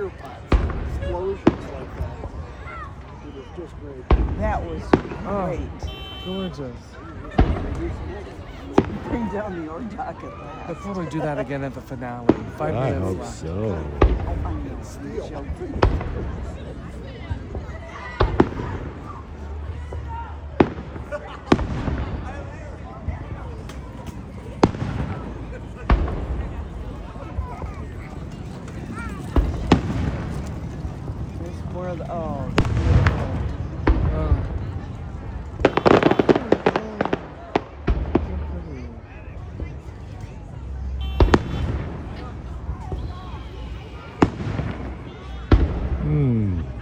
fire pots, explosions like that. It was just great. That was Oh. great. Gorgeous. Bring down the Ordock at They'll last. probably do that again at the finale. 5 I minutes hope left. so. Oh, I know. I'm joking. There's more of the, oh, that's beautiful. Oh. Hmm.